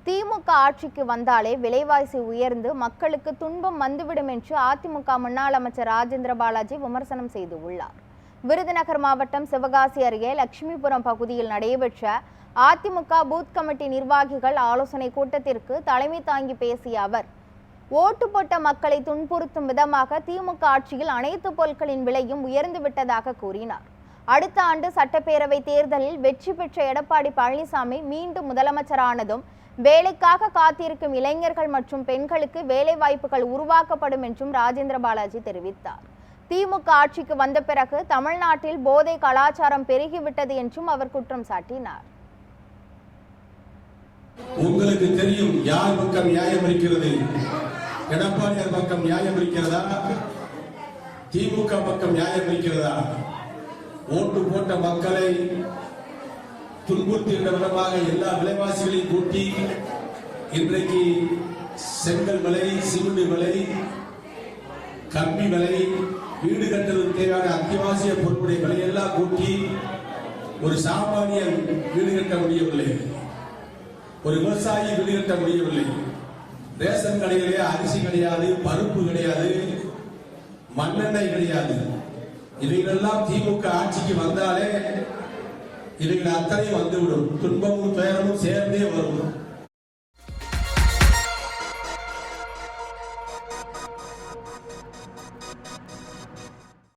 திமுக ஆட்சிக்கு வந்தாலே விலைவாசி உயர்ந்து மக்களுக்கு துன்பம் வந்துவிடும் என்று அதிமுக முன்னாள் அமைச்சர் ராஜேந்திர பாலாஜி விமர்சனம் செய்துள்ளார். விருதுநகர் மாவட்டம் சிவகாசி அருகே லட்சுமிபுரம் பகுதியில் நடைபெற்ற அதிமுக பூத் கமிட்டி நிர்வாகிகள் ஆலோசனை கூட்டத்திற்கு தலைமை தாங்கி பேசிய அவர், ஓட்டு போட்ட மக்களை துன்புறுத்தும் விதமாக திமுக ஆட்சியில் அனைத்து பொருட்களின் விலையும் உயர்ந்துவிட்டதாக கூறினார். அடுத்த ஆண்டு சட்டப்பேரவை தேர்தலில் வெற்றி பெற்ற எடப்பாடி பழனிசாமி மீண்டும் முதலமைச்சரானதும் வேலைக்காக காத்திருக்கும் இளைஞர்கள் மற்றும் பெண்களுக்கு வேலை வாய்ப்புகள் உருவாக்கப்படும் என்றும் ராஜேந்திர பாலாஜி தெரிவித்தார். திமுக ஆட்சிக்கு வந்த பிறகு தமிழ்நாட்டில் போதை கலாச்சாரம் பெருகிவிட்டது என்றும் அவர் குற்றம் சாட்டினார். உங்களுக்கு தெரியும் யார் பக்கம் நியாயம் இருக்கிறது? எடப்பாடியார் பக்கம் நியாயம் இருக்கிறதா? திமுக பக்கம் நியாயம் இருக்கிறதா? ஓட்டு போட்ட மக்களை துன்புறுத்துகின்ற விதமாக எல்லா விலைவாசிகளையும் கூட்டி இன்றைக்கு செங்கல் விலை, சிமெண்ட் விலை, கம்பி விலை, வீடு கட்டுவதற்கு தேவையான அத்தியாவசிய பொருட்களுடைய விலையெல்லாம் கூட்டி ஒரு சாமானியன் வீடு கட்ட முடியவில்லை, ஒரு விவசாயி வீடு கட்ட முடியவில்லை. ரேஷன் கடையிலே அரிசி கிடையாது, பருப்பு கிடையாது, மண்ணெண்ணெய் கிடையாது. இவைகளெல்லாம் திமுக ஆட்சிக்கு வந்தாலே இவைகள் அத்தனை வந்துவிடும். துன்பமும் துயரமும் சேர்ந்தே வரும்.